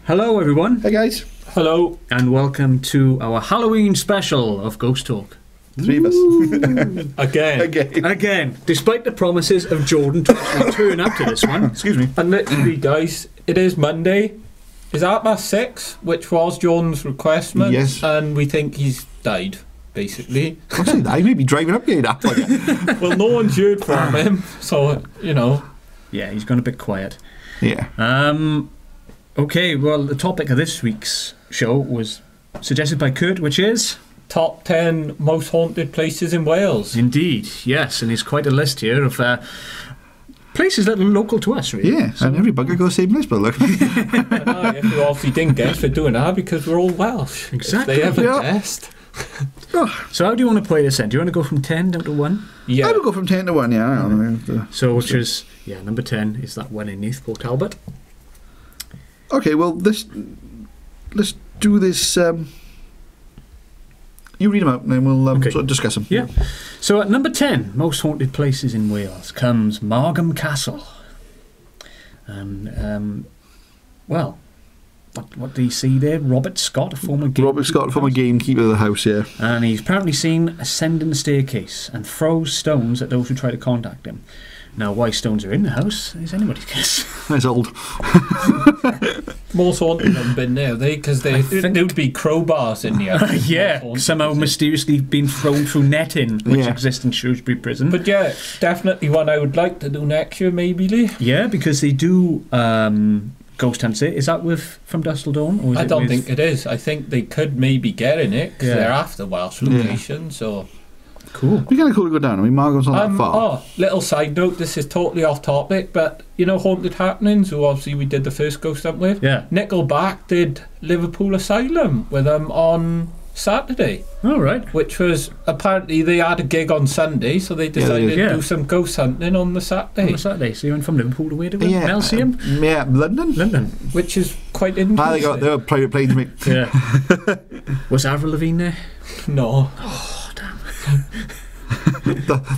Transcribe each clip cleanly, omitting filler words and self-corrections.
Hello everyone. Hey guys. Hello. And welcome to our Halloween special of Ghost Talk. Three of us. Again, despite the promises of Jordan to actually turn up to this one. Excuse me. And literally, guys, it is Monday. It's 6:30, which was Jordan's request. Yes. And we think he's died, basically. I may be driving up here now. Well, no one's heard from him, so, you know. Yeah, he's gone a bit quiet. Yeah. Okay, well, the topic of this week's show was suggested by Kurt, which is... Top 10 most haunted places in Wales. Indeed, yes, and there's quite a list here of places that are local to us, really. Yeah, so, and every bugger goes the same place, but look. If you obviously didn't guess, we're doing that because we're all Welsh. Exactly. If they ever guessed. So how do you want to play this then? Do you want to go from 10 down to 1? Yeah. I would go from 10 to 1, yeah. So, which is, number 10 is that one in Neath, Port Talbot. Okay, well, let's do this... you read them out and then we'll sort of discuss them. Yeah. So at number 10, most haunted places in Wales, comes Margam Castle. And, well, what do you see there? Robert Scott, a former gamekeeper of the house, yeah. And he's apparently seen ascending the staircase and throws stones at those who try to contact him. Now, why stones are in the house is anybody's guess. That's old. Most haunted haven't been there, because there would be crowbars in here. Yeah, somehow mysteriously been thrown through netting, which exists in Shrewsbury Prison. But yeah, definitely one I would like to do next year, maybe, Lee. Yeah, because they do ghost hunts it. Is that from Dusk Till Dawn? Or is I don't think it is. I think they could maybe get in it, because they're after Welsh location, so... Cool. It'd be kind of cool to go down. I mean, Margam's not that far. Oh, little side note, this is totally off topic, but you know Haunted Happenings, who obviously we did the first ghost hunt with? Yeah. Nickelback did Liverpool Asylum with them on Saturday. All right. Which was, apparently they had a gig on Sunday, so they decided to do some ghost hunting on the Saturday. On the Saturday, so you went from Liverpool to where to Melsium? London. London. Which is quite interesting. They were private planes, mate. Yeah. Was Avril Lavigne there? No. Oh, damn.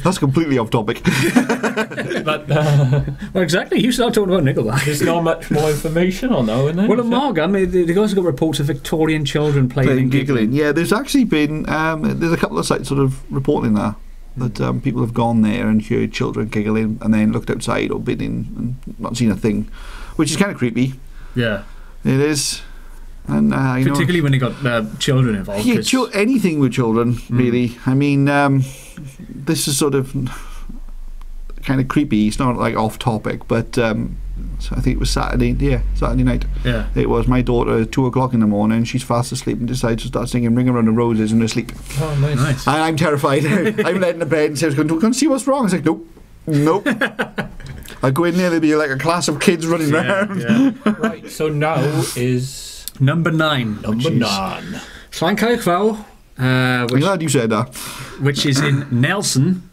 That's completely off topic. But, well, exactly. You start talking about Nickelback. There's not much more information on that, isn't there? Well, at Margam, they've also got reports of Victorian children playing and giggling. Yeah, there's actually been there's a couple of sites sort of reporting that people have gone there and heard children giggling and then looked outside or been in and not seen a thing, which is kind of creepy. Yeah, it is. And particularly when they got children involved. Yeah, anything with children, really. I mean, this is sort of kind of creepy. It's not like off topic, but so I think it was Saturday night. Yeah, it was my daughter at 2 o'clock in the morning. She's fast asleep and decides to start singing "Ring Around the Roses" in her sleep. Oh, nice. And I'm terrified. I'm laying in the bed and says, "Go and see what's wrong." I was like, "Nope." I go in there, there'd be like a class of kids running around. Yeah. Right. So now is. Number 9. Number 9. Llancair Vawr. I'm glad you said that. Which is in Nelson.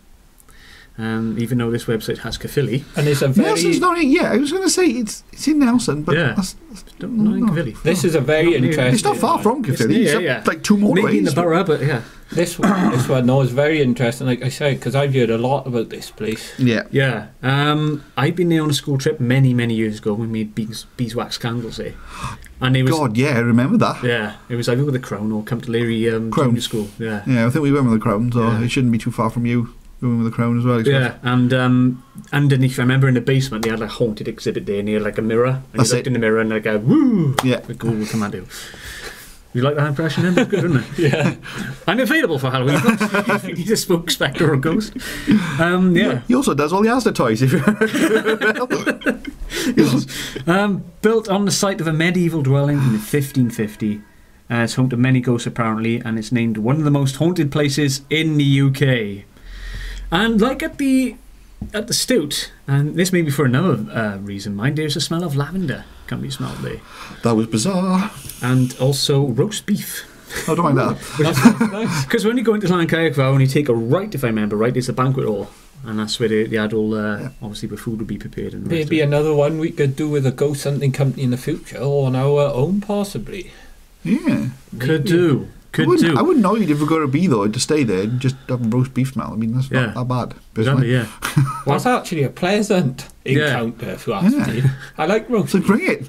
Even though this website has Caerphilly. And it's a very... Nelson's not in... Yeah, I was going to say it's in Nelson, but... Yeah. That's not in Caerphilly. This is a very interesting... It's not far from Caerphilly. It's like 2 more Maybe in the borough, but yeah. This one is very interesting, like I said, because I've heard a lot about this place. Yeah. Yeah. I'd been there on a school trip many, many years ago when we made beeswax candles there. And it was, God, yeah, I remember that. Yeah, it was either with the Crown or Come to Leary Junior School. Yeah. Yeah, I think we went with the Crown, so it shouldn't be too far from you. Going with the Crown as well. Yeah, and underneath, I remember in the basement they had like a haunted exhibit there near like a mirror. And you looked in the mirror and like a woo! Yeah. The ghoul would come at you. You like that impression then? That's good, isn't it? Yeah. I'm available for Halloween. If you need a spook, spectre or ghost. Yeah. He also does all the Asda toys. Built on the site of a medieval dwelling in 1550. It's home to many ghosts apparently, and it's named one of the most haunted places in the UK. And like at the Stoot, and this may be for another reason, mind, there's a smell of lavender can be smelled there. That was bizarre. And also roast beef. Oh, don't mind that. Because when you go into Llancair Vawr and you take a right, if I remember right, it's a banquet hall. And that's where they had all, obviously, where food would be prepared. And maybe another one we could do with a ghost hunting company in the future, or on our own, possibly. Yeah. Could do. Could I do. wouldn't know you'd ever go to be though to stay there and just have a roast beef smell. I mean, that's Yeah. not that bad. Personally. Exactly, yeah. That's actually a pleasant encounter, if you ask me. I like roast So beef. bring it.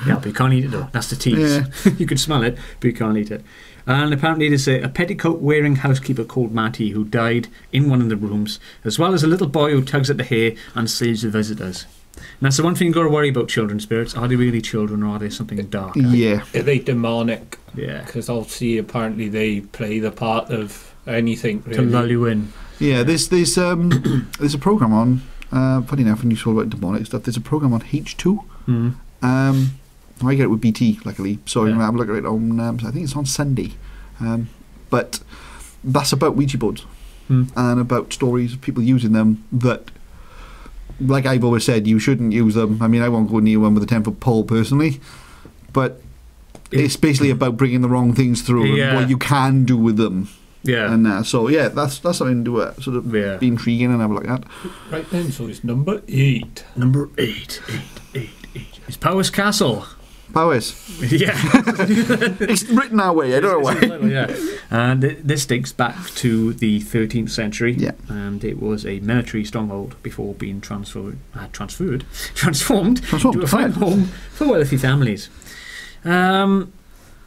Yeah, but you can't eat it though. That's the tease. You can smell it, but you can't eat it. And apparently there's a petticoat-wearing housekeeper called Matty who died in one of the rooms, as well as a little boy who tugs at the hair and saves the visitors. And that's the one thing you've got to worry about children's spirits. Are they really children or are they something dark? Yeah. Are they demonic? Yeah. Because obviously, apparently, they play the part of anything, To really. lull you in. Yeah, there's a program on. Funny enough, when you talk about demonic stuff, there's a program on H2. Mm. I get it with BT, luckily, so I'm Yeah. gonna have a look at it on. I think it's on Sunday, but that's about Ouija boards and about stories of people using them. That, like I've always said, you shouldn't use them. I mean, I won't go near one with a 10-foot pole personally, but it's basically about bringing the wrong things through Yeah. and what you can do with them. Yeah. And so yeah, that's something to sort of Yeah. be intriguing and have a look at. Right then, so it's number 8. Number 8. It's Powis Castle. Powers, Yeah. it's written that way. I don't know why. Yeah. And this dates back to the 13th century. Yeah. And it was a military stronghold before being transformed to a fine home for wealthy families.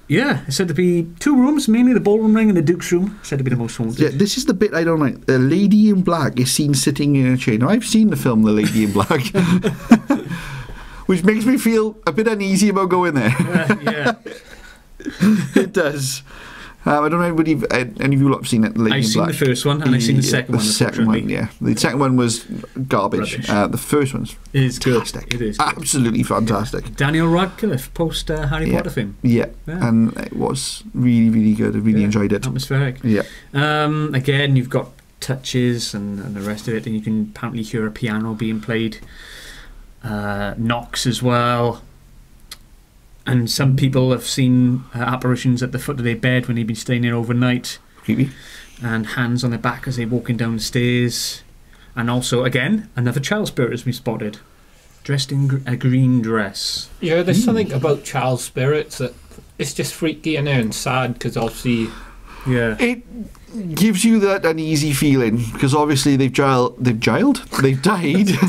Yeah, it's said to be 2 rooms, mainly the ballroom ring and the Duke's room, said to be the most haunted. Yeah, this is the bit I don't like. The lady in black is seen sitting in a chair. Now, I've seen the film The Lady in Black, which makes me feel a bit uneasy about going there. Yeah. It does. I don't know if any of you lot have seen it, The Lady I've in seen Black. the first one and I've seen the second one. The second one, yeah. The second one was garbage. Rubbish. The first one's It's good. fantastic. It is good. Absolutely fantastic. Daniel Radcliffe, post Harry Yeah. Potter film. Yeah. Yeah. And it was really, really good. I really enjoyed it. Atmospheric. Yeah. Again, you've got touches and the rest of it, and you can apparently hear a piano being played. Knocks as well. And some people have seen apparitions at the foot of their bed when they've been staying there overnight, Creepy. and hands on their back as they're walking down the stairs. And also, again, another child spirit has been spotted, dressed in a green dress. Yeah, there's something about child spirits that it's just freaky in there and sad because obviously Yeah. It gives you that uneasy feeling because obviously they've died. They jived.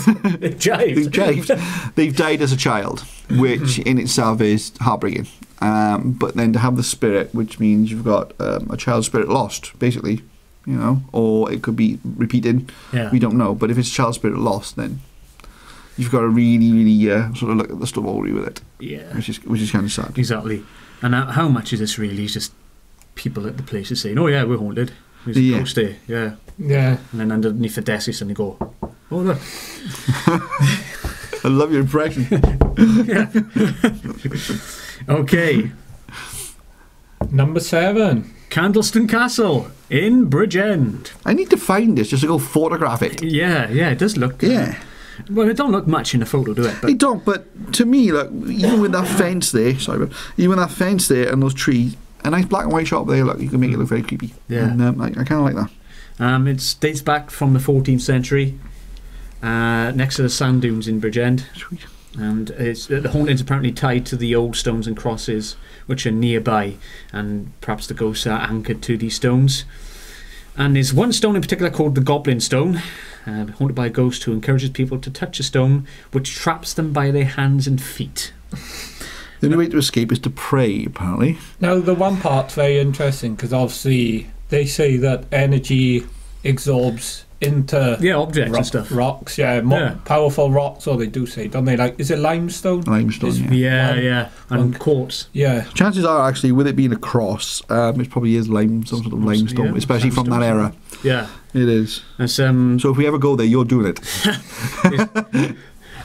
They've died as a child, which in itself is heartbreaking. But then to have the spirit, which means you've got a child spirit lost, basically, you know, or it could be repeated. Yeah. We don't know. But if it's child spirit lost, then you've got to really, really sort of look at the story with it, Yeah. which is kind of sad. Exactly. And how much is this really? It's just people at the places saying, "Oh yeah, we're haunted. There's Yeah. a ghost there." Yeah. yeah. And then underneath the desk, they suddenly go, "Oh look." I love your impression. Okay. Number 7. Candleston Castle in Bridgend. I need to find this just to go photograph it. Yeah, it does look. Yeah. Well, it don't look much in the photo, do it? They don't, but to me, look, even with that fence there, sorry, but even with that fence there and those trees, a nice black and white shot there, look, you can make it look very creepy. Yeah. And I kind of like that. It dates back from the 14th century, next to the sand dunes in Bridgend. Sweet. And the hauntings apparently tied to the old stones and crosses which are nearby, and perhaps the ghosts are anchored to these stones. And there's one stone in particular called the Goblin Stone, haunted by a ghost who encourages people to touch a stone which traps them by their hands and feet. The only way to escape is to pray, apparently. Now, the one part's very interesting because obviously they say that energy absorbs into Yeah, objects and stuff. rocks, Yeah. powerful rocks, or they do say, don't they? Like, is it limestone? Limestone, Is- yeah. Yeah, and One- quartz. Yeah. Chances are, actually, with it being a cross, it probably is some sort of limestone, Yeah, especially from that sandstone. era. Yeah. It is. It's, So if we ever go there, you're doing it.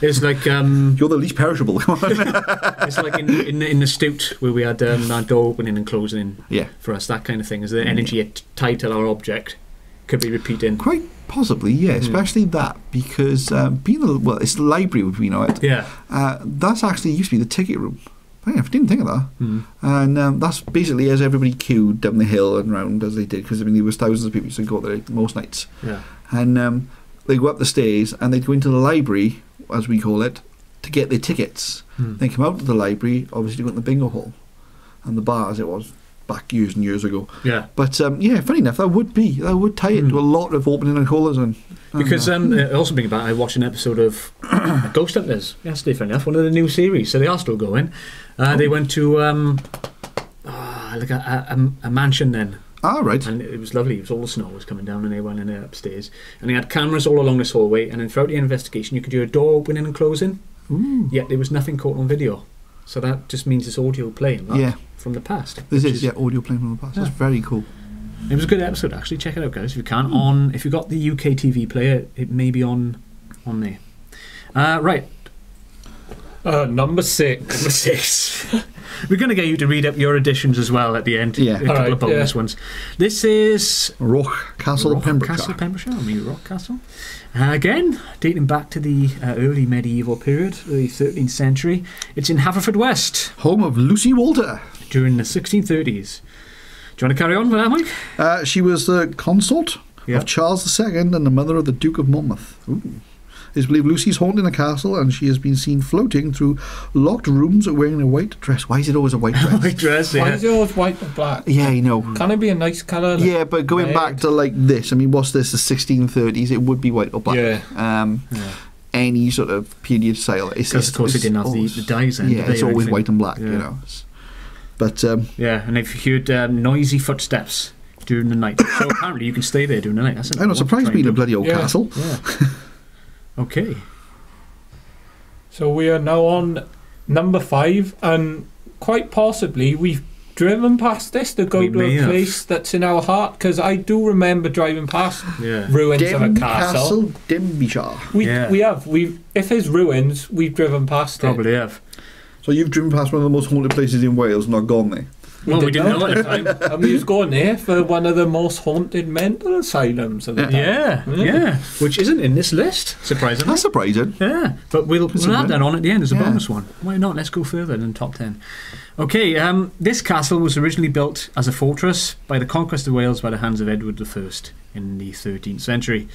it's like You're the least perishable. it's like in the Stoot where we had that door opening and closing Yeah. for us, that kind of thing. Is the energy tied to our object could be repeating. Quite possibly, yeah. Especially that, because it's the library, would we know it. Yeah. That's actually used to be the ticket room. Oh, yeah, I didn't think of that. And that's basically as everybody queued down the hill and round as they did, because I mean there was thousands of people used to go there most nights. Yeah. And they go up the stairs and they'd go into the library, as we call it, to get their tickets. Then come out to the library, obviously go to the bingo hall. and the bar as it was back years and years ago. Yeah. But yeah, funny enough, that would tie into a lot of opening and callers and Because also thinking about, I watched an episode of Ghost Hunters yesterday, funny enough, one of the new series, so they are still going. They went to like a mansion then. Ah, right. And it was lovely. It was all the snow was coming down, and they went in there upstairs. And they had cameras all along this hallway, and then throughout the investigation, you could hear a door opening and closing. Ooh. Yet there was nothing caught on video. So that just means it's audio playing, right? Yeah. From the past. This is audio playing from the past. Yeah. That's very cool. It was a good episode, actually. Check it out, guys, if you can. If you've got the UK TV player, it may be on there. Right. Number 6. Number 6. We're going to get you to read up your additions as well at the end. Yeah. A couple of bonus ones. This is Rock Castle, Pembrokeshire. Castle, Pembrokeshire. I mean, Rock Castle. Again, dating back to the early medieval period, the 13th century. It's in Haverfordwest. Home of Lucy Walter. During the 1630s. Do you want to carry on with that, Mike? She was the consort of Charles II and the mother of the Duke of Monmouth. Ooh. It is believed Lucy's haunting a castle, and she has been seen floating through locked rooms wearing a white dress. Why is it always a white dress? White dress, yeah. Why is it always white and black? Yeah, you know. Can it be a nice colour? Like Yeah, but going back to like this, I mean, what's this, the 1630s? It would be white or black. Yeah. Any sort of period style. Because, of course, they didn't have the dyes then. Yeah, it's always white and black, Yeah. you know. But, yeah, and if you heard noisy footsteps during the night. So apparently you can stay there during the night. That's I'm not surprised being a bloody old castle. Yeah. Okay. So we are now on number 5, and quite possibly we've driven past this to go to a place that's in our heart, because I do remember driving past ruins of a castle. Denbighshire. We have. If there's ruins, we've driven past Probably it. have. So you've driven past one of the most haunted places in Wales and not gone there? Well, we didn't know at the time. And we was going there for one of the most haunted mental asylums of the time. Yeah. Which isn't in this list, surprisingly. That's surprising. Yeah, but we'll add that on at the end as a bonus one. Why not? Let's go further than top 10. Okay, this castle was originally built as a fortress by the conquest of Wales by the hands of Edward I in the 13th century.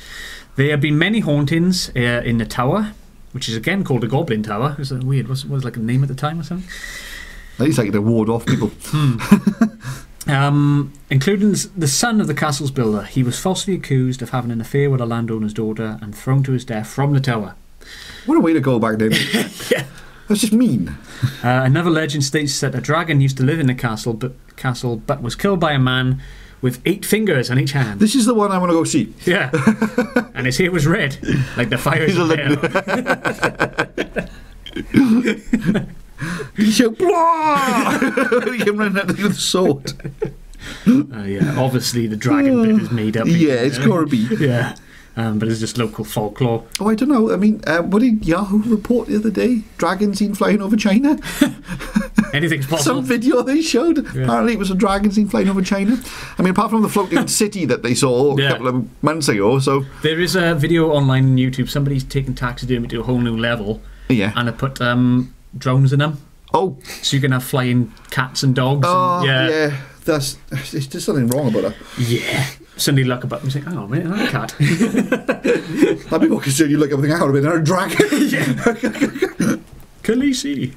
There have been many hauntings in the tower, which is again called the Goblin Tower. Is that weird? Was like a name at the time or something? At least like to ward off people. Including the son of the castle's builder. He was falsely accused of having an affair with a landowner's daughter and thrown to his death from the tower. What a way to go back then. Yeah. That's just mean. Another legend states that a dragon used to live in the castle but was killed by a man with 8 fingers on each hand. This is the one I want to go see. Yeah. And his hair was red, like the fire is there. He said, blah! He came running out with the sword. Yeah, obviously the dragon bit is made up. Yeah, it's got to be. Yeah. But it's just local folklore. Oh, I don't know. I mean, what did Yahoo report the other day? Dragon seen flying over China? Anything's possible. Some video they showed. Yeah. Apparently it was a dragon seen flying over China. I mean, apart from the floating city that they saw a couple of months ago. So there is a video online on YouTube. Somebody's taken taxidermy to a whole new level. Yeah. And they put drones in them. Oh. So you can have flying cats and dogs. Oh, and, yeah. There's something wrong about that. Yeah. Suddenly look up and say, oh, man, I'm a cat. I'd be more concerned you look up and think, I would have been a dragon. Khaleesi.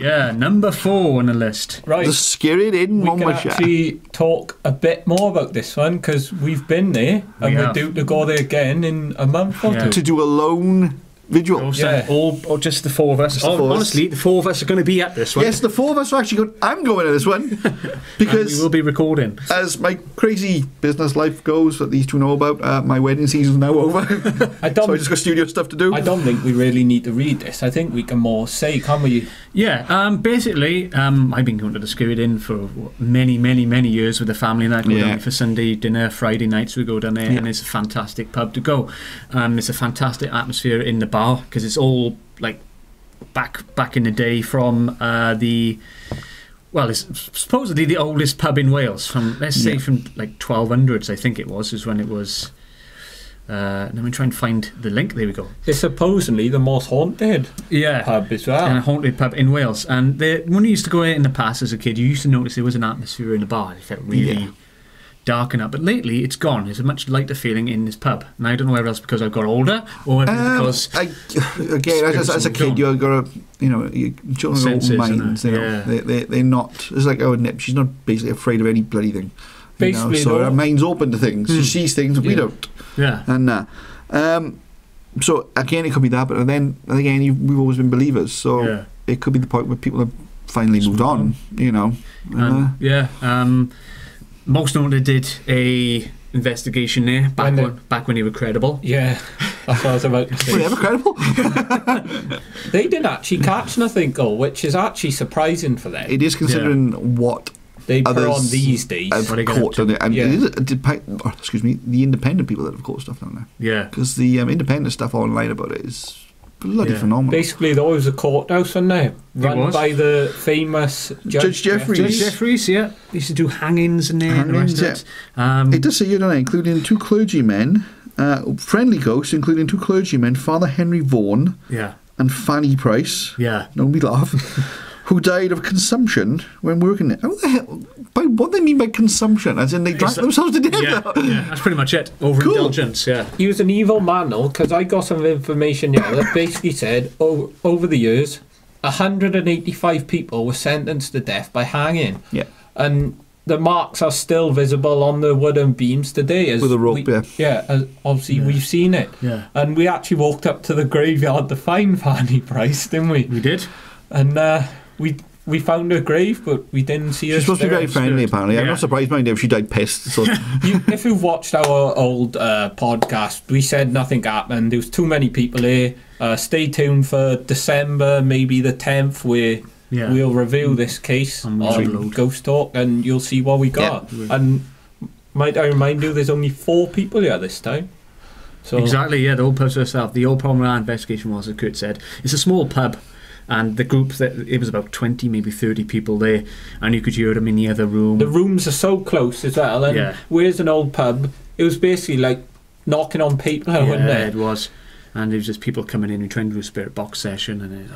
Yeah, number 4 on the list. Right. The Skirrid in Monmouthshire. We can actually talk a bit more about this one, because we've been there, and we're due to go there again in a month or two. To do a lone visual. Or just the 4 of us. Honestly, the 4 of us are going to be at this one. Yes, the 4 of us are actually going. I'm going to this one because we will be recording. As my crazy business life goes, that these two know about, my wedding season's now over. So I just got studio stuff to do. I don't think we really need to read this. I think we can more say, can we? Yeah. Basically, I've been going to the Skirrid Inn for many, many, many years with the family, and I go down for Sunday dinner. Friday nights we go down there, and it's a fantastic pub to go. It's a fantastic atmosphere in the bar, because it's all like back in the day from it's supposedly the oldest pub in Wales, from let's say from like 1200s, I think it was when it was. Let me try and find the link. There we go. It's supposedly the most haunted pub as well. And a haunted pub in Wales. And when you used to go in the past as a kid, you used to notice there was an atmosphere in the bar. It felt really darken up. But lately, it's gone. There's a much lighter feeling in this pub. And I don't know whether that's because I've got older or whether it's because... Again, as a kid, you've got to, your children are open minds. They're not... It's like our Nip. She's not basically afraid of any bloody thing. Basically, so her mind's open to things. She sees things that we don't. Yeah. And so again, it could be that, but then again, we've always been believers. So it could be the point where people have finally moved on. Most Haunted did a investigation there back when they were credible. Yeah, that's what I was about to say. Were they ever credible? They didn't actually catch nothing, which is actually surprising for them. It is considering what they put on these days. Caught on it. And the independent people that have caught stuff down there. Yeah. Because the independent stuff online about it is bloody phenomenal. Basically, there was a courthouse on there, run by the famous Judge Jeffries. Judge Jeffries, yeah. He used to do hangings in there. It does say here, doesn't it, including 2 clergymen, friendly ghosts, including 2 clergymen, Father Henry Vaughan and Fanny Price. Yeah. Don't be laugh. Who died of consumption when working there. How the hell? What do they mean by consumption? As in they drank themselves to death? Yeah, that's pretty much it. Overindulgence, cool. Yeah. He was an evil man, though, because I got some information here that basically said, over the years, 185 people were sentenced to death by hanging. Yeah. And the marks are still visible on the wooden beams today. With a rope, obviously we've seen it. Yeah. And we actually walked up to the graveyard to find Fanny Price, didn't we? We did. And we found her grave, but we didn't see her. She's supposed to be very friendly, apparently. Yeah. I'm not surprised, mind if she died pissed. So. If you've watched our old podcast, we said nothing happened. There was too many people here. Stay tuned for December, maybe the 10th, where we'll reveal this case on Ghost Talk, and you'll see what we got. Yeah. And might I remind you, there's only 4 people here this time. So exactly, yeah, the whole pub itself. The old problem with our investigation was, as Kurt said, it's a small pub. And the group, it was about 20, maybe 30 people there, and you could hear them in the other room. The rooms are so close as well, and where's an old pub? It was basically like knocking on people, wasn't it? It was. And it was just people coming in and trying to do a spirit box session, and it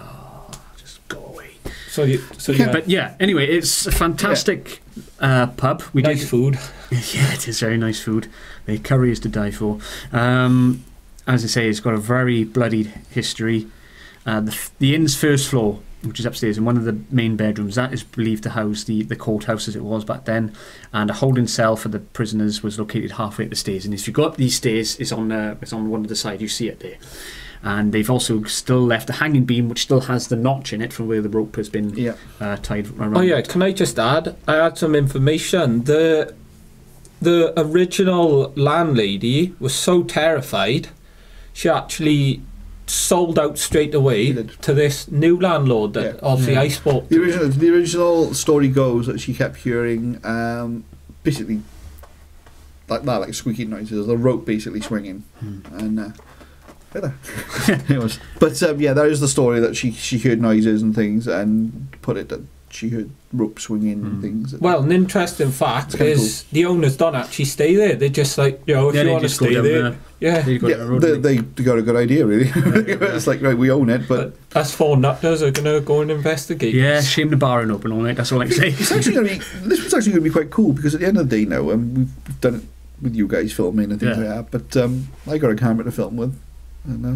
just go away. But anyway, it's a fantastic pub. Nice food. Yeah, it is very nice food. The curry is to die for. As I say, it's got a very bloodied history. The inn's first floor, which is upstairs in one of the main bedrooms, that is believed to house the courthouse as it was back then, and a holding cell for the prisoners was located halfway up the stairs. And if you go up these stairs, it's on one of the sides. You see it there. And they've also still left a hanging beam, which still has the notch in it from where the rope has been tied around. Oh yeah, can I just add? I had some information. The original landlady was so terrified, she actually sold out straight away to this new landlord that obviously I spoke to. The original story goes that she kept hearing basically like squeaking noises, the rope basically swinging, and it was. But that is the story that she heard noises and things, and put it that she heard rope swinging and things. Well, an interesting fact is the owners don't actually stay there. They're just like, if you want to stay there. They got a good idea, really. It's like, right, we own it, but us 4 nutters are going to go and investigate. Yeah, shame the bar ain't open all night. That's all I can say. This was actually going to be quite cool, because at the end of the day now, we've done it with you guys filming and things like that. But I got a camera to film with.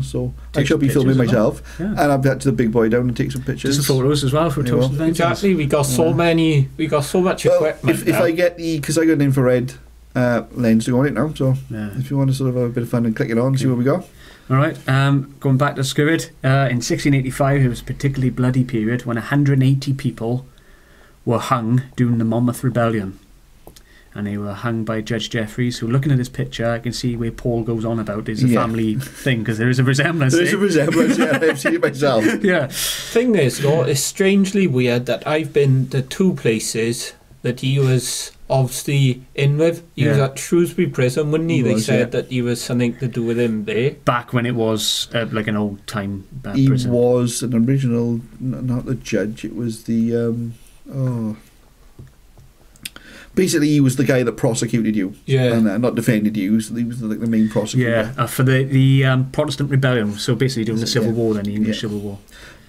So I shall be filming myself, and I'll be back to the big boy down and take some pictures. Just some photos as well for Toast Adventures. Exactly, we got so much equipment. If I get because I got an infrared lens to go on it now, so if you want to sort of have a bit of fun and click it on, see what we got. All right, going back to Squid, in 1685 it was a particularly bloody period when 180 people were hung during the Monmouth Rebellion. And they were hung by Judge Jeffries. So looking at this picture, I can see where Paul goes on about is a family thing, because there is a resemblance. There is a resemblance, I've seen it myself. Thing is, though, it's strangely weird that I've been to 2 places that he was obviously in with. He was at Shrewsbury Prison, wouldn't he? They said that he was something to do with him there. Back when it was like an old time he prison. He was an original, not the judge, it was the... Basically, he was the guy that prosecuted you, and not defended you. He was like the main prosecutor. For the Protestant Rebellion. So basically, during the Civil War, then the English Civil War.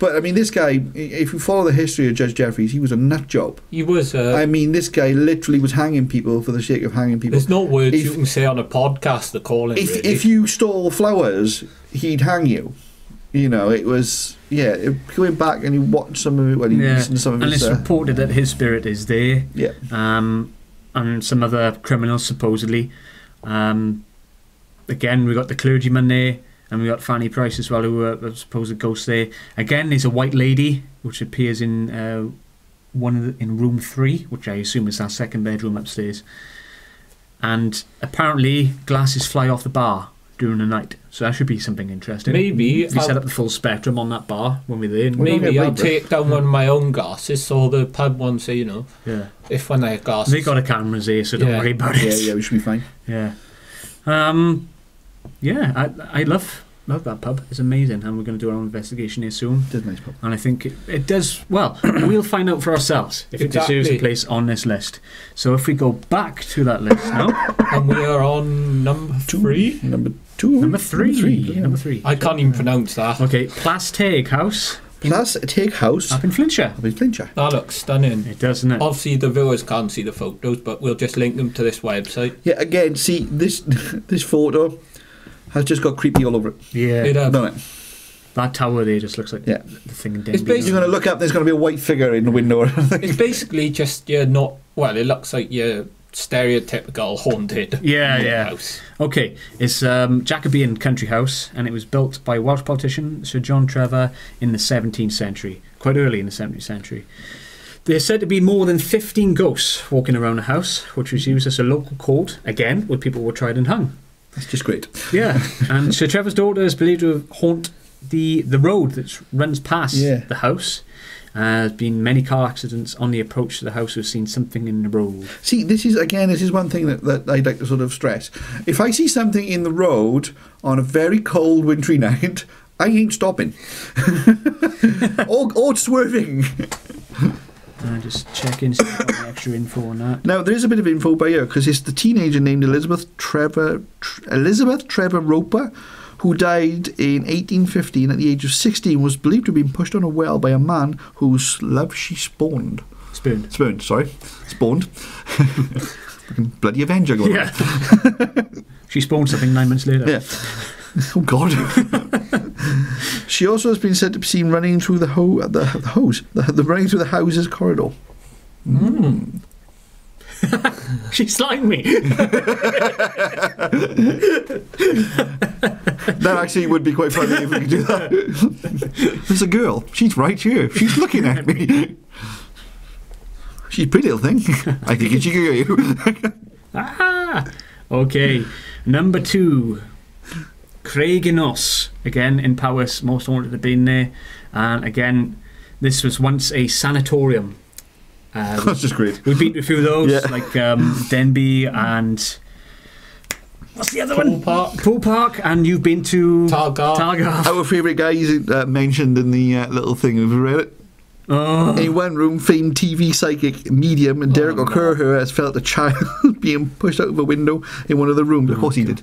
But I mean, this guy, if you follow the history of Judge Jeffries, he was a nut job. He was. I mean, this guy literally was hanging people for the sake of hanging people. There's no words you can say on a podcast to call him. If you stole flowers, he'd hang you. You know, it was going back and you watch some of it when he listened to some of and his. And it's reported that his spirit is there. Yeah. And some other criminals supposedly. Again, we got the clergyman there. And we got Fanny Price as well, who are supposed ghosts there. Again, there's a white lady, which appears in in room 3, which I assume is our second bedroom upstairs. And apparently, glasses fly off the bar during the night, so that should be something interesting. Maybe if we set up the full spectrum on that bar when we're there. Maybe I'll take down one of my own glasses, so the pub won't say, if when I have glasses. They got a cameras there, so don't worry about it. Yeah, we should be fine. Yeah. I love that pub. It's amazing, and we're going to do our own investigation here soon. It is a nice pub. And I think it does, well, we'll find out for ourselves if it deserves a place on this list. So if we go back to that list now. And we are on number 3? Number 2? Number 3. Number 3. I can't even pronounce that. Okay, Plastig House. Plastig House. Up in Flintshire. That looks stunning. It does, doesn't it? Obviously, the viewers can't see the photos, but we'll just link them to this website. Yeah, again, see, this photo has just got creepy all over it. Yeah. Doesn't it? That tower there just looks like the thing in Denby. You're going to look up, there's going to be a white figure in the window. It's basically just it looks like your stereotypical haunted house. Okay, it's Jacobean country house, and it was built by Welsh politician Sir John Trevor in the 17th century, quite early in the 17th century. There's said to be more than 15 ghosts walking around the house, which was used as a local court, again, where people were tried and hung. That's just great. Yeah, and Sir Trevor's daughter is believed to haunt the road that runs past the house. There's been many car accidents on the approach to the house. We've seen something in the road. See, this is one thing that I'd like to sort of stress. If I see something in the road on a very cold wintry night, I ain't stopping. or swerving. Just checking some extra info on that. Now, there is a bit of info by here, because it's the teenager named Elizabeth Trevor Roper, who died in 1815 at the age of 16, was believed to have been pushed on a well by a man whose love she spawned. Spawned. Fucking bloody Avenger going on. She spawned something 9 months later. Yeah. Oh, God. She also has been said to be seen running through the running through the house's corridor. Mm. She slimed me. That actually would be quite funny if we could do that. There's a girl. She's right here. She's looking at me. She's a pretty little thing. I think she could hear you. Okay. Number 2. Craignos, again in Powys, most haunted have been there, and again this was once a sanatorium. That's just great. We've been to a few of those, like Denby and what's the other one? Pool Park, and you've been to Targarth. Our favourite guy is mentioned in the little thing. Have you read it? Oh. In one room, famed TV psychic medium and Derek O'Curr has felt a child being pushed out of a window in one of the rooms. Of course he did.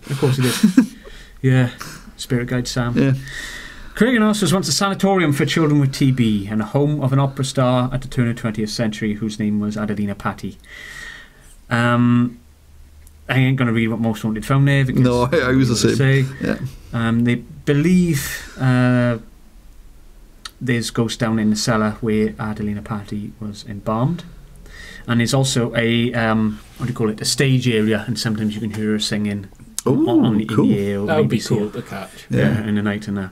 Yeah, Spirit Guide Sam. Yeah. Craignos was once a sanatorium for children with TB and a home of an opera star at the turn of the 20th century whose name was Adelina Patti. I ain't going to read what most haunted found there because I was the same. Yeah. They believe there's ghosts down in the cellar where Adelina Patti was embalmed. And there's also a a stage area, and sometimes you can hear her singing. Cool. In the air. That would be cool to catch. Yeah, in the night and that.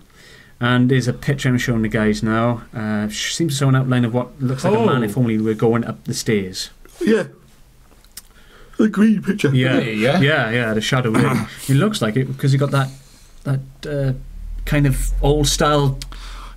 And there's a picture I'm showing the guys now. Seems to show an outline of what looks like a man if only we were going up the stairs. Yeah. The green picture. Yeah, the shadow there. It looks like it because you got that kind of old style.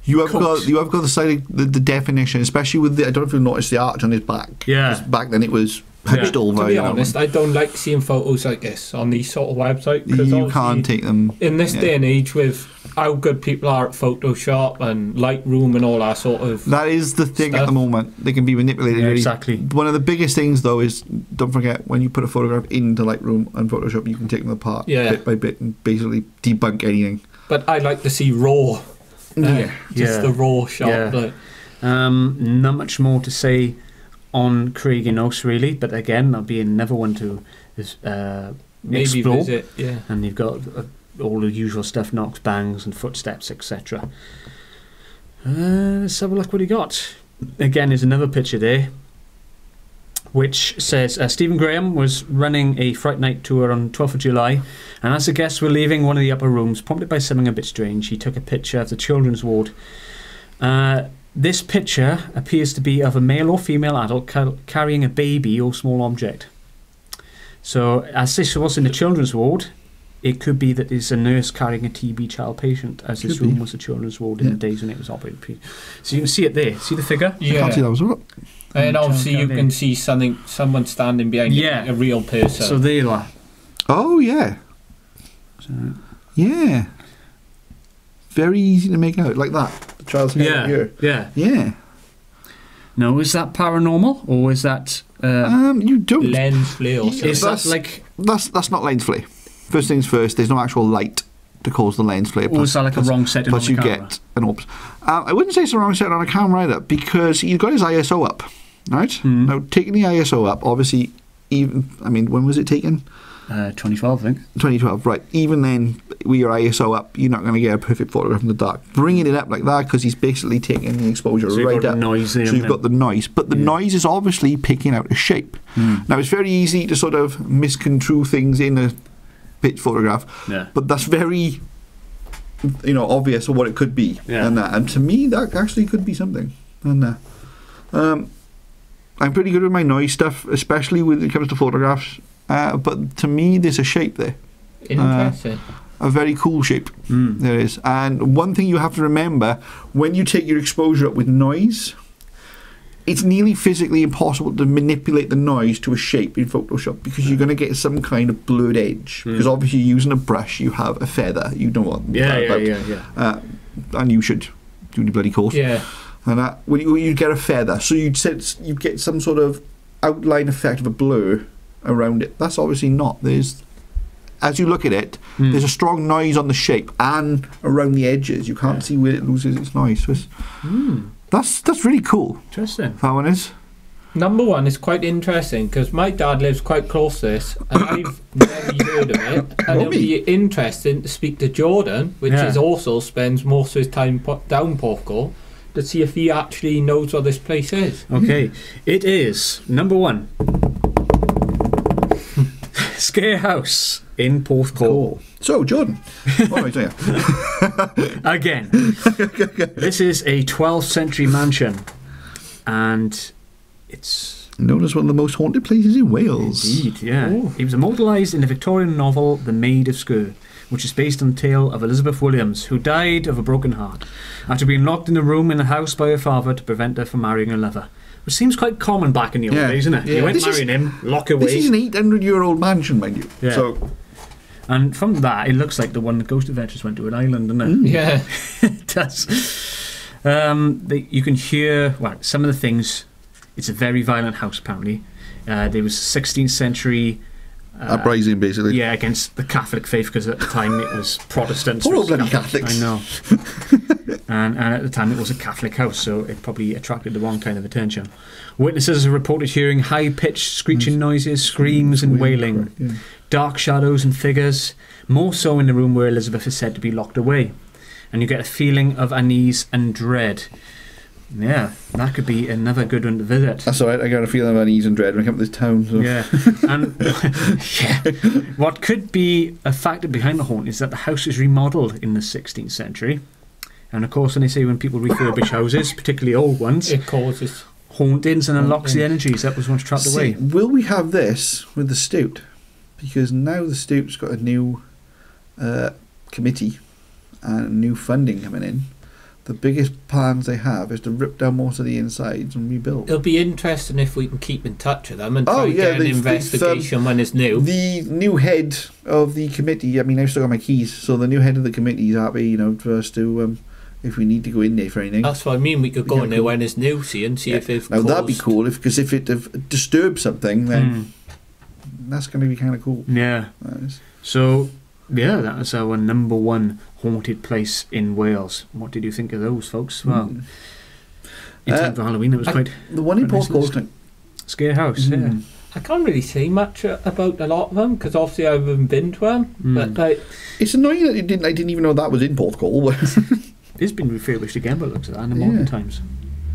You have got the definition, especially with I don't know if you've noticed the arch on his back. Yeah. Back then it was pitched over. To be honest, I don't like seeing photos like this on these sort of websites. You can't take them. In this day and age with how good people are at Photoshop and Lightroom and all that sort of That is the thing stuff. At the moment. They can be manipulated. Yeah, really. exactly. One of the biggest things, though, is don't forget when you put a photograph into Lightroom and Photoshop, you can take them apart bit by bit and basically debunk anything. But I like to see raw Just the raw shot. Yeah. Like. Not much more to say on Craigienos really, but again, that'll be another one to Maybe explore. visit, yeah. And you've got all the usual stuff, knocks, bangs, and footsteps, etc. Let's have a look what he got. Again, there's another picture there, which says Stephen Graham was running a Fright Night tour on 12th of July, and as the guests were leaving one of the upper rooms, prompted by something a bit strange, he took a picture of the children's ward. This picture appears to be of a male or female adult carrying a baby or small object. So, as this was in the children's ward, it could be that there's a nurse carrying a TB child patient, as this room was a children's ward in the days when it was operated. So you can see it there. See the figure? Yeah. I can't see that as well. And obviously you can see someone standing behind it, like a real person. So there you are. Oh, yeah. So, yeah. Very easy to make out, like that. The child's head here. Yeah. Yeah. Now, is that paranormal, or is that... you don't... lens flare or something. Is that like... That's not lens flare. First things first, there's no actual light to cause the lens flare. Or is that like a wrong setting on the camera? Plus you get an oops. I wouldn't say it's a wrong setting on a camera either, because he's got his ISO up, right? Now, taking the ISO up, obviously, when was it taken? 2012, I think. 2012, right. Even then, with your ISO up, you're not going to get a perfect photograph in the dark. Bringing it up like that, because he's basically taking the exposure so right up. Noise there, so you've got the noise. But the noise is obviously picking out a shape. Now, it's very easy to sort of misconstrue things in a pitch photograph, but that's very, obvious of what it could be. And to me, that actually could be something. And I'm pretty good with my noise stuff, especially when it comes to photographs. But to me, there's a shape there. Interesting. A very cool shape there is. And one thing you have to remember, when you take your exposure up with noise, it's nearly physically impossible to manipulate the noise to a shape in Photoshop, because you're going to get some kind of blurred edge. Because obviously using a brush, you have a feather. You know what about. And you should do the bloody course. Yeah. And when you get a feather, so you get some sort of outline effect of a blur around it. That's obviously not. As you look at it, there's a strong noise on the shape and around the edges. You can't see where it loses its noise. So that's really cool. Interesting. That one is. Number one is quite interesting, because my dad lives quite close to this, and I've never heard of it. And it'll be interesting to speak to Jordan, which is also spends most of his time down Porthcawl, to see if he actually knows what this place is. Okay, it is number one. Scare House in Porthcawl. So, Jordan. Again, this is a 12th century mansion, and it's known as one of the most haunted places in Wales. Indeed, yeah. It was immortalised in the Victorian novel The Maid of Sker, which is based on the tale of Elizabeth Williams, who died of a broken heart after being locked in a room in a house by her father to prevent her from marrying a lover. Which seems quite common back in the old days, isn't it? You went marrying him, lock away. This is an 800-year-old mansion, mind you. Yeah. So, and from that, it looks like the one that Ghost Adventures went to an island, doesn't it? Yeah. It does. You can hear, some of the things. It's a very violent house, apparently. There was 16th century... uprising, basically. Yeah, against the Catholic faith, because at the time it was Protestants. Poor old bloody Catholics. I know. and at the time it was a Catholic house, so it probably attracted the wrong kind of attention. Witnesses have reported hearing high-pitched screeching noises, screams and wailing, dark shadows and figures, more so in the room where Elizabeth is said to be locked away. And you get a feeling of unease and dread. Yeah, that could be another good one to visit. That's alright, I got a feeling of unease and dread when I come to this town. So. Yeah, and what could be a factor behind the haunt is that the house was remodelled in the 16th century. And of course, when they say when people refurbish houses, particularly old ones, it causes hauntings and unlocks the energies that was once trapped away. Will we have this with the Stoot? Because now the Stoot's got a new committee and new funding coming in. The biggest plans they have is to rip down most of the insides and rebuild. It'll be interesting if we can keep in touch with them and try to get an investigation when it's new. The new head of the committee, I've still got my keys, so the new head of the committee is happy, for us to, if we need to go in there for anything. That's what I mean, we could go in there when it's new, see if it's now that'd be cool, because if it disturbs something, then that's going to be kind of cool. Yeah. So, Yeah, that was our number 1 haunted place in Wales. What did you think of those, folks? Well, in time for Halloween, it was quite... The one in Porthcawl. Scare House, yeah. I can't really say much about a lot of them because obviously I haven't been to them. But it's annoying that I didn't even know that was in Porthcawl. It's been refurbished again, but it looks at that in the modern times.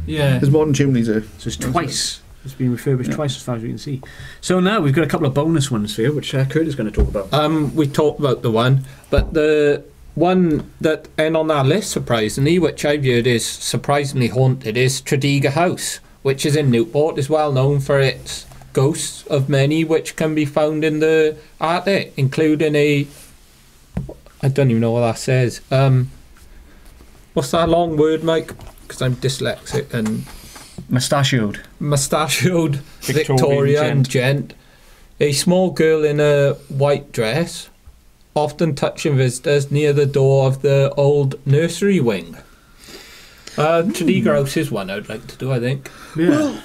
Yeah, there's modern chimneys there. So it's twice. It's been refurbished twice, as far as we can see. So now we've got a couple of bonus ones here, which Kurt is going to talk about. We talked about the one, but the one that ain't on our list, surprisingly, which I've heard is surprisingly haunted, is Tredegar House, which is in Newport, is well known for its ghosts of many which can be found in the attic, including I don't even know what that says. What's that long word, Mike? Because I'm dyslexic and... Mustachioed Victorian gent. A small girl in a white dress, often touching visitors near the door of the old nursery wing. Tredegar House is one I'd like to do, I think. Yeah. Well,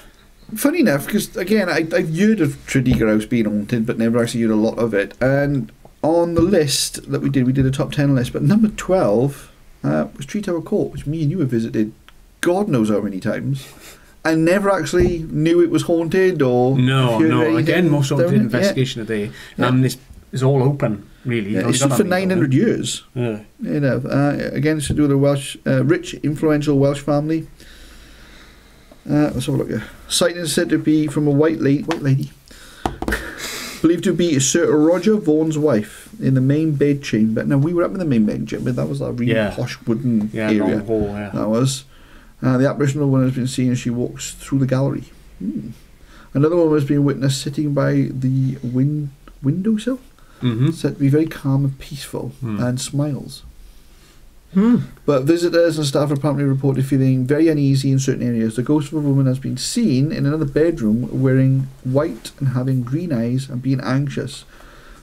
funny enough, because again, I've heard of Tredegar House being haunted, but never actually heard a lot of it. And on the list that we did a top 10 list, but number 12 was Tree Tower Court, which me and you have visited God knows how many times. I never actually knew it was haunted or... No. Again, most haunted investigation of the day. It's all open, really. Yeah, it's for 900 years. Yeah. You know, again, it's to do with a Welsh, rich, influential Welsh family. Let's have a look here. Sighting is said to be from a white lady, believed to be Sir Roger Vaughan's wife in the main bed chamber. Now, we were up in the main bed chamber. That was that really posh wooden area. Long hall, That was. The apparitional one has been seen as she walks through the gallery. Another one has been witnessed sitting by the windowsill. Said to be very calm and peaceful and smiles. But visitors and staff apparently reported feeling very uneasy in certain areas. The ghost of a woman has been seen in another bedroom wearing white and having green eyes and being anxious,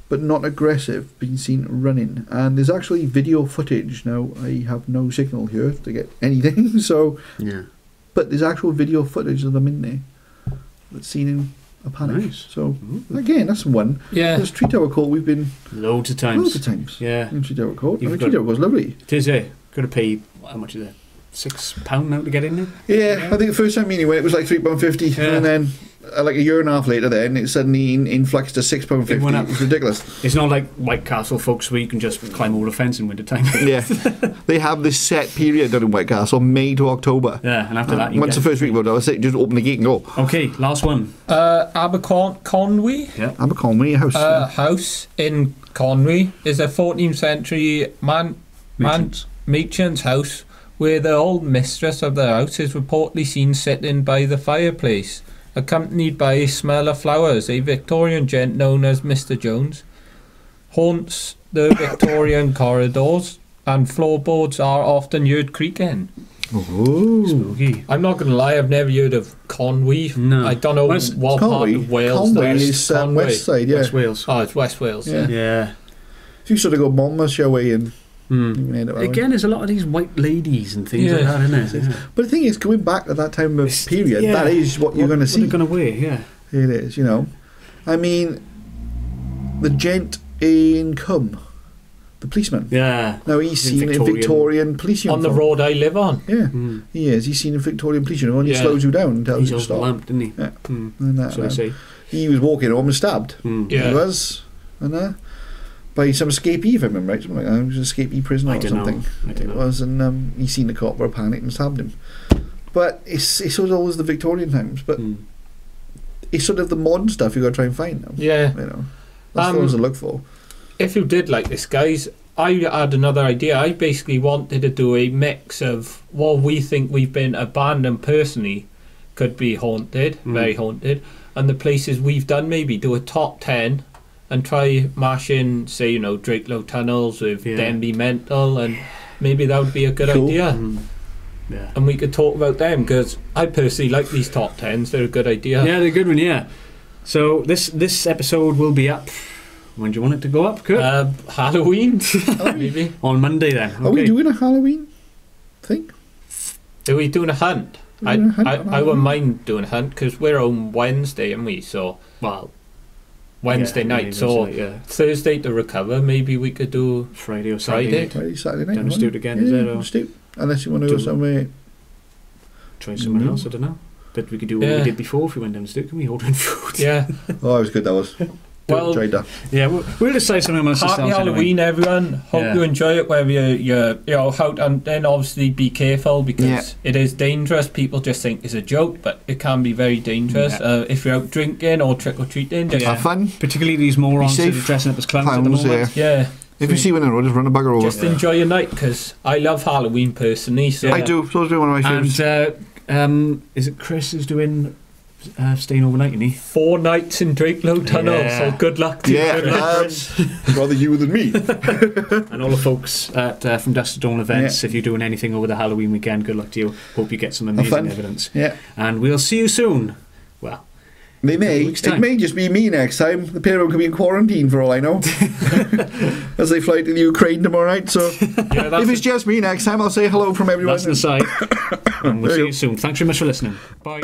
but not aggressive, being seen running. And there's actually video footage. Now, I have no signal here to get anything, so... Yeah. But there's actual video footage of them in there that's seen in a panic. Nice. So, again, that's one. Yeah. There's Tree Tower Court, we've been... Loads of times. Yeah. In Tree Tower Court. Tree Tower Court's lovely. It is, Got to pay, how much is it? £6 now to get in there? Yeah, I think the first time we went, it was like £3.50, and then like a year and a half later, then it suddenly influxed to £6.50. It's ridiculous. It's not like White Castle, folks, where you can just climb over the fence in winter time. Yeah, they have this set period down in White Castle, May to October. Yeah, and after that, once the first week was over, just open the gate and go. Okay, last one. Aberconwy. Yeah, Aberconwy House. House in Conwy is a 14th century merchant's house, where the old mistress of the house is reportedly seen sitting by the fireplace, accompanied by a smell of flowers. A Victorian gent known as Mr. Jones haunts the Victorian corridors, and floorboards are often heard creaking. Oh, spooky. I'm not going to lie, I've never heard of Conwy. No. I don't know what part of Wales Conwy is west side, yeah. West Wales. Oh, it's West Wales. Yeah. If you sort of go Monmouthshire way and... Again, there's a lot of these white ladies and things like that, isn't there? But the thing is, going back to that time of period, that is what you're going to see. What they're going to wear, It is, you know. I mean, the gent in Cum, the policeman. Yeah. Now, he's seen in Victorian police uniform. On the road I live on. Yeah, he is. He's seen in Victorian police uniform, and he slows you down and tells you to stop. He's lamped, didn't he? Yeah. And so I say. He was walking home and stabbed. Yeah. He was. And by some escapee, if I remember right, something like that. He was an escapee prisoner or something. I don't know. It was, and he seen the cop, were panicked and stabbed him. But it's sort of always the Victorian times, but it's sort of the modern stuff you got to try and find now. Yeah, you know, that's the ones to look for. If you did like this, guys, I had another idea. I basically wanted to do a mix of what we think we've been abandoned personally, could be haunted, very haunted, and the places we've done. Maybe do a top 10. And try mash in, say, you know, Drakelow Tunnels with Denby Mental, and maybe that would be a good idea. Yeah. And we could talk about them, because I personally like these top 10s. They're a good idea. Yeah, they're a good one, yeah. So this episode will be up. When do you want it to go up, Kurt? Halloween, maybe. On Monday, then. Okay. Are we doing a Halloween thing? Are we doing a hunt? I wouldn't mind doing a hunt, because we're on Wednesday, aren't we? So, well... Wednesday night. So Thursday to recover. Maybe we could do Friday or Saturday. Saturday night. Down the Stoot again, is it? Or Stoot. Unless you want to go somewhere. Try somewhere else, I don't know. But we could do what we did before if we went down the Stoot. Can we order in food? Yeah. Oh, it was good, that was. Well, yeah, we'll decide something amongst ourselves. Happy Halloween, everyone. Hope you enjoy it, wherever you're out, and then obviously be careful because it is dangerous. People just think it's a joke, but it can be very dangerous. If you're out drinking or trick-or-treating, just have fun. Particularly these morons who are dressing up as clowns at the moment. Yeah. If you see one in the road, just run a bugger over. Just enjoy your night, because I love Halloween personally. So I do. So it's one of my favourites. And is it Chris who's doing staying overnight, isn't he? 4 nights in Drakelow Tunnel, so good luck to you. Rather you than me. And all the folks at from Dust to Dawn events, if you're doing anything over the Halloween weekend, good luck to you. Hope you get some amazing evidence. Yeah. And we'll see you soon. Well, it may just be me next time. The pair of them could be in quarantine for all I know. As they fly to the Ukraine tomorrow night. So if it's just me next time, I'll say hello from everyone. That's the side. And we'll see you soon. Thanks very much for listening. Bye.